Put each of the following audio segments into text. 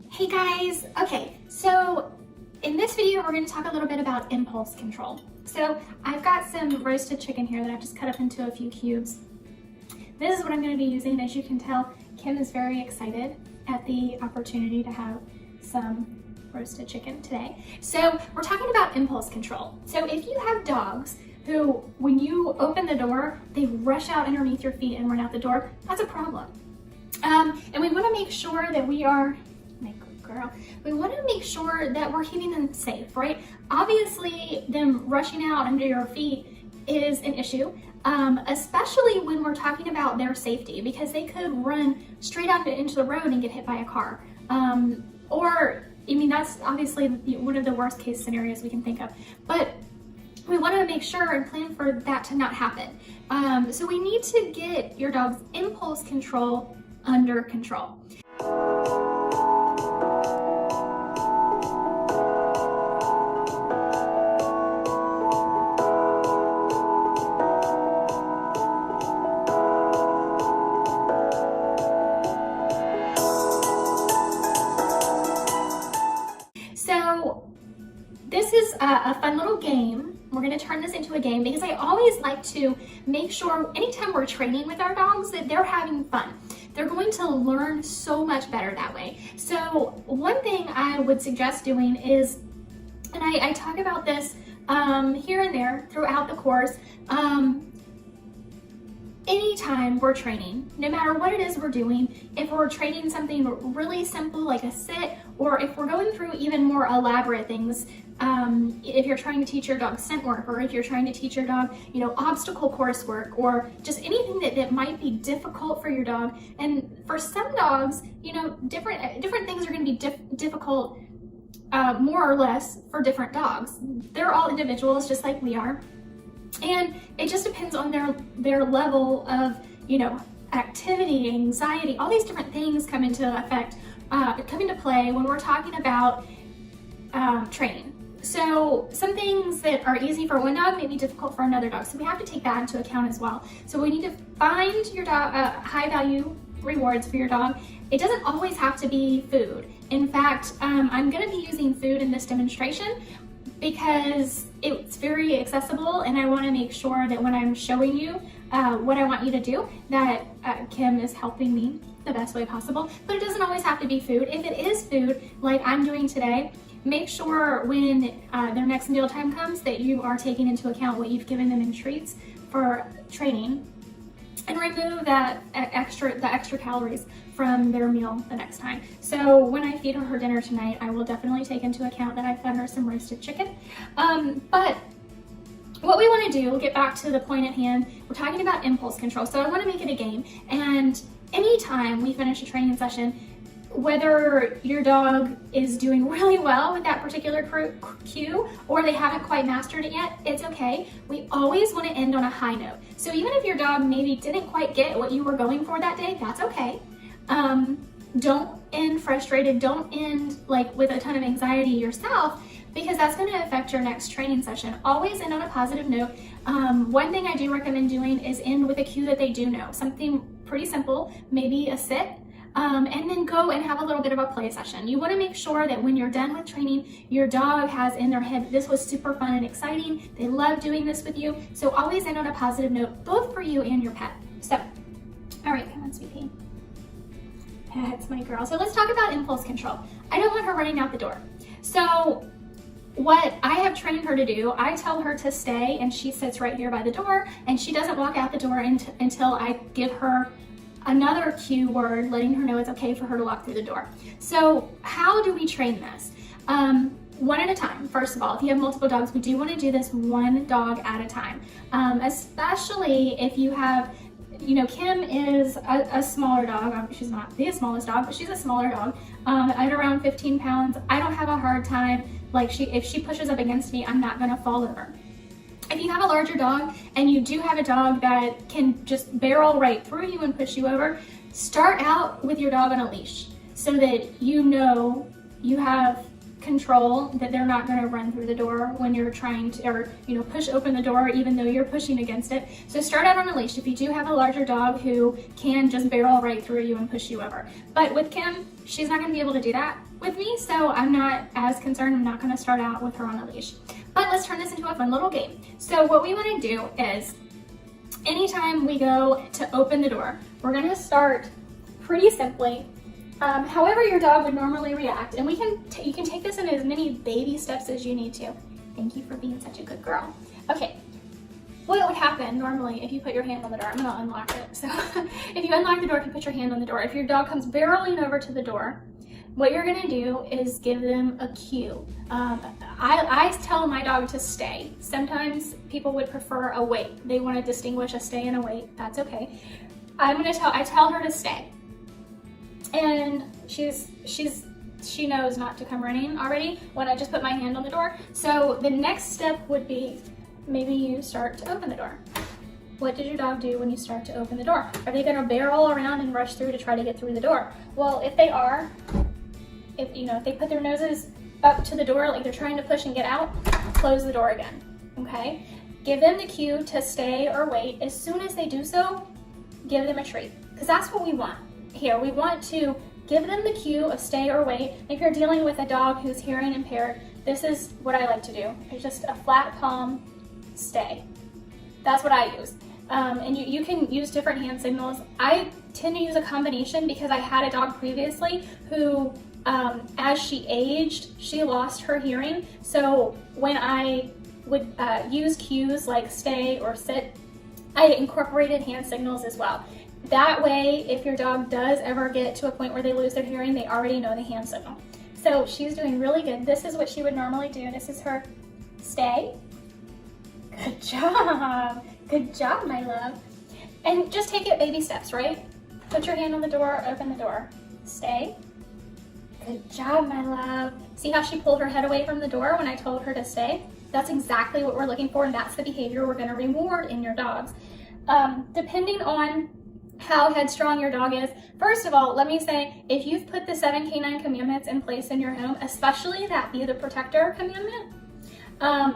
Hey guys, okay, so in this video we're going to talk a little bit about impulse control. So I've got some roasted chicken here that I've just cut up into a few cubes. This is what I'm going to be using. As you can tell, Kim is very excited at the opportunity to have some roasted chicken today. So we're talking about impulse control. So if you have dogs who, when you open the door, they rush out underneath your feet and run out the door, that's a problem. And we want to make sure that we want to make sure that we're keeping them safe, right? Obviously, them rushing out under your feet is an issue, especially when we're talking about their safety, because they could run straight out into the road and get hit by a car. That's obviously one of the worst case scenarios we can think of. But we want to make sure and plan for that to not happen. So we need to get your dog's impulse control under control. So this is a fun little game. We're going to turn this into a game because I always like to make sure anytime we're training with our dogs that they're having fun. They're going to learn so much better that way. So one thing I would suggest doing is, and I talk about this here and there throughout the course, anytime we're training, no matter what it is we're doing, if we're training something really simple like a sit, or if we're going through even more elaborate things, if you're trying to teach your dog scent work, or if you're trying to teach your dog, obstacle course work, or just anything that might be difficult for your dog. And for some dogs, different things are going to be difficult, more or less, for different dogs. They're all individuals, just like we are. And it just depends on their level of, activity, anxiety, all these different things come into play when we're talking about training. So some things that are easy for one dog may be difficult for another dog. So we have to take that into account as well. So we need to find your dog high value rewards for your dog. It doesn't always have to be food. In fact, I'm going to be using food in this demonstration because it's very accessible, and I want to make sure that when I'm showing you what I want you to do, that Kim is helping me the best way possible. But it doesn't always have to be food. If it is food, like I'm doing today, make sure when their next meal time comes that you are taking into account what you've given them in treats for training, and remove the extra calories from their meal the next time. So when I feed her dinner tonight, I will definitely take into account that I fed her some roasted chicken. But what we want to do, get back to the point at hand, we're talking about impulse control. So I want to make it a game, and anytime we finish a training session, whether your dog is doing really well with that particular cue or they haven't quite mastered it yet, it's okay. We always want to end on a high note. So even if your dog maybe didn't quite get what you were going for that day, that's okay. Don't end frustrated. Don't end with a ton of anxiety yourself, because that's going to affect your next training session. Always end on a positive note. One thing I do recommend doing is end with a cue that they do know. Something pretty simple, maybe a sit. And then go and have a little bit of a play session. You want to make sure that when you're done with training, your dog has in their head, this was super fun and exciting. They love doing this with you. So always end on a positive note, both for you and your pet. So, all right, come on, sweetie. That's my girl. So let's talk about impulse control. I don't want her running out the door. So what I have trained her to do, I tell her to stay, and she sits right here by the door, and she doesn't walk out the door until I give her another cue word letting her know it's okay for her to walk through the door. So how do we train this? One at a time. First of all, if you have multiple dogs, we do want to do this one dog at a time, especially if you have, Kim is a smaller dog. She's not the smallest dog, but she's a smaller dog at around 15 pounds. I don't have a hard time, if she pushes up against me, I'm not going to fall over. If you have a larger dog and you do have a dog that can just barrel right through you and push you over, start out with your dog on a leash so that you know you have control that they're not going to run through the door when you're trying to, or push open the door even though you're pushing against it. So start out on a leash if you do have a larger dog who can just barrel right through you and push you over. But with Kim, she's not going to be able to do that with me, so I'm not as concerned. I'm not going to start out with her on a leash. But let's turn this into a fun little game. So what we want to do is, anytime we go to open the door, we're going to start pretty simply. However your dog would normally react, and you can take this in as many baby steps as you need to. Thank you for being such a good girl. Okay, what would happen normally if you put your hand on the door? I'm gonna unlock it. So if you unlock the door, if you put your hand on the door, if your dog comes barreling over to the door, what you're gonna do is give them a cue. I tell my dog to stay. Sometimes people would prefer a wait. They want to distinguish a stay and a wait. That's okay. I tell her to stay. And she knows not to come running already when I just put my hand on the door. So the next step would be, maybe you start to open the door. What did your dog do when you start to open the door? Are they gonna barrel around and rush through to try to get through the door? Well, if they are, if they put their noses up to the door like they're trying to push and get out, close the door again, okay? Give them the cue to stay or wait. As soon as they do so, give them a treat, because that's what we want. Here, we want to give them the cue of stay or wait. If you're dealing with a dog who's hearing impaired, this is what I like to do. It's just a flat palm, stay. That's what I use. And you can use different hand signals. I tend to use a combination because I had a dog previously who, as she aged, she lost her hearing. So when I would use cues like stay or sit, I incorporated hand signals as well. That way, if your dog does ever get to a point where they lose their hearing, they already know the hand signal. So she's doing really good. This is what she would normally do. This is her stay. Good job. Good job, my love. And just take it baby steps, right? Put your hand on the door, open the door. Stay. Good job, my love. See how she pulled her head away from the door when I told her to stay? That's exactly what we're looking for, and that's the behavior we're going to reward in your dogs. Depending on how headstrong your dog is. First of all, let me say, if you've put the 7 canine commandments in place in your home, especially that be the protector commandment,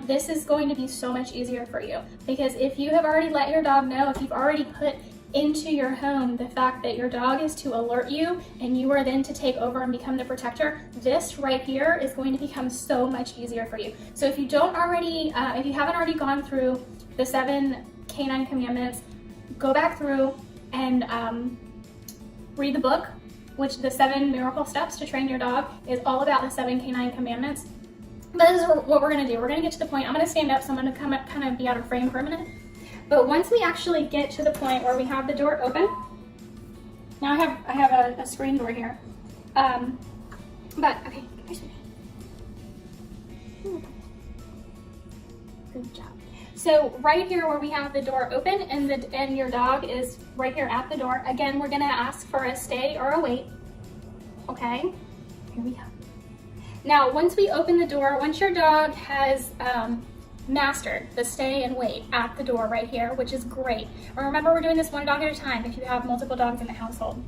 this is going to be so much easier for you. Because if you have already let your dog know, if you've already put into your home the fact that your dog is to alert you and you are then to take over and become the protector, this right here is going to become so much easier for you. So if you don't already, if you haven't already gone through the 7 canine commandments, go back through and read the book, which the 7 miracle steps to train your dog is all about the 7 canine commandments. But this is what we're gonna do. We're gonna get to the point, I'm gonna stand up, so I'm gonna kind of be out of frame for a minute. But once we actually get to the point where we have the door open, now I have a screen door here. But, okay, good job. So right here where we have the door open and your dog is right here at the door, again, we're gonna ask for a stay or a wait, okay? Here we go. Now, once we open the door, once your dog has mastered the stay and wait at the door right here, which is great. And remember, we're doing this one dog at a time if you have multiple dogs in the household.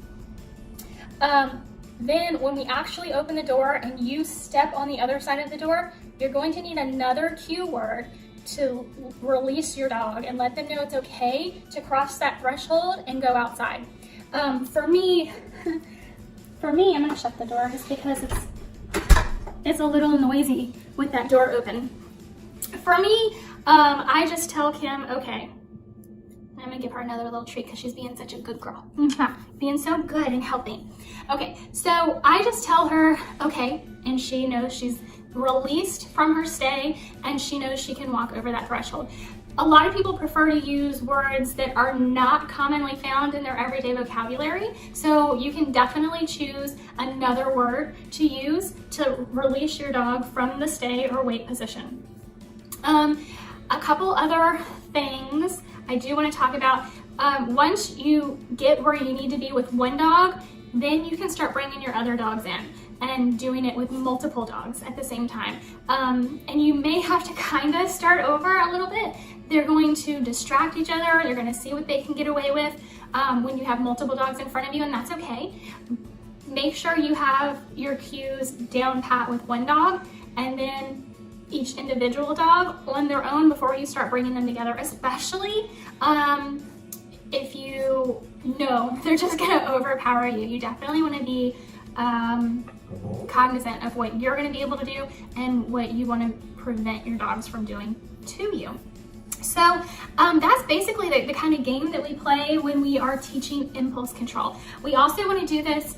Then when we actually open the door and you step on the other side of the door, you're going to need another cue word to release your dog and let them know it's okay to cross that threshold and go outside. For me, I'm gonna shut the door just because it's a little noisy with that door open. For me, I just tell Kim, okay, I'm gonna give her another little treat because she's being such a good girl. Being so good and helping. Okay, so I just tell her, okay, and she knows she's released from her stay and she knows she can walk over that threshold. A lot of people prefer to use words that are not commonly found in their everyday vocabulary, so you can definitely choose another word to use to release your dog from the stay or wait position. A couple other things I do want to talk about. Once you get where you need to be with one dog, then you can start bringing your other dogs in and doing it with multiple dogs at the same time. And you may have to kind of start over a little bit. They're going to distract each other. They're going to see what they can get away with when you have multiple dogs in front of you, and that's okay. make sure you have your cues down pat with one dog, and then each individual dog on their own before you start bringing them together, especially if you know they're just gonna overpower you. You definitely wanna be cognizant of what you're gonna be able to do and what you wanna prevent your dogs from doing to you. So that's basically the kind of game that we play when we are teaching impulse control. We also want to do this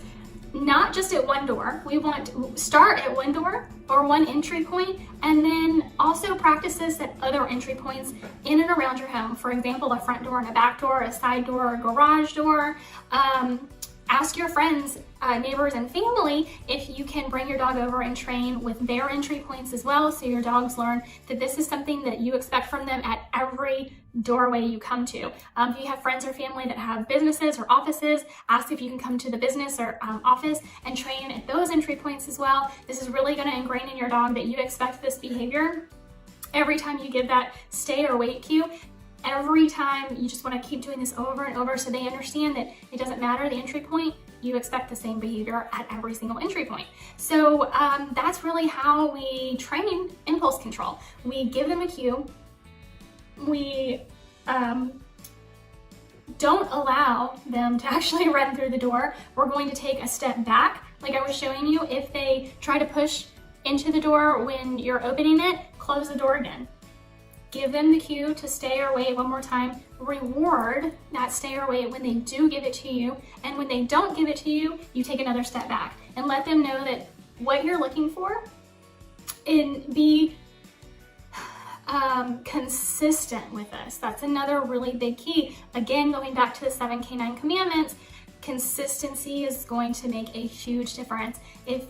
not just at one door. We want to start at one door or one entry point, and then also practice this at other entry points in and around your home. For example, a front door and a back door, a side door, a garage door. Ask your friends, neighbors, and family if you can bring your dog over and train with their entry points as well, so your dogs learn that this is something that you expect from them at every doorway you come to. If you have friends or family that have businesses or offices, ask if you can come to the business or office and train at those entry points as well. This is really going to ingrain in your dog that you expect this behavior every time you give that stay or wait cue. Every time you just want to keep doing this over and over, so they understand that it doesn't matter the entry point, you expect the same behavior at every single entry point. So that's really how we train impulse control. We give them a cue. We don't allow them to actually run through the door. We're going to take a step back, like I was showing you. If they try to push into the door when you're opening it, close the door again. Give them the cue to stay or wait one more time. Reward that stay or wait when they do give it to you. And when they don't give it to you, you take another step back and let them know that what you're looking for, and be consistent with this. That's another really big key. Again, going back to the 7 canine commandments, consistency is going to make a huge difference. If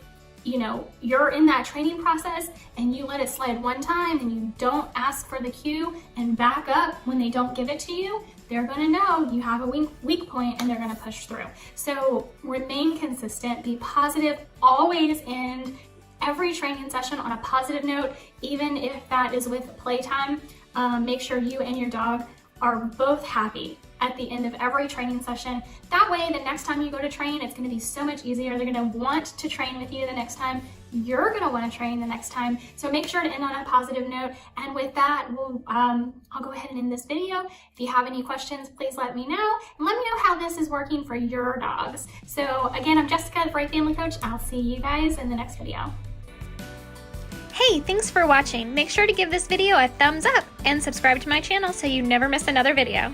you're in that training process and you let it slide one time and you don't ask for the cue and back up when they don't give it to you, they're gonna know you have a weak point and they're gonna push through. So remain consistent, be positive, always end every training session on a positive note, even if that is with playtime. Make sure you and your dog are both happy at the end of every training session. That way, the next time you go to train, it's gonna be so much easier. They're gonna want to train with you the next time. You're gonna wanna train the next time. So make sure to end on a positive note. And with that, I'll go ahead and end this video. If you have any questions, please let me know. And let me know how this is working for your dogs. So again, I'm Jessica, the Furry Family Coach. I'll see you guys in the next video. Hey, thanks for watching. Make sure to give this video a thumbs up and subscribe to my channel so you never miss another video.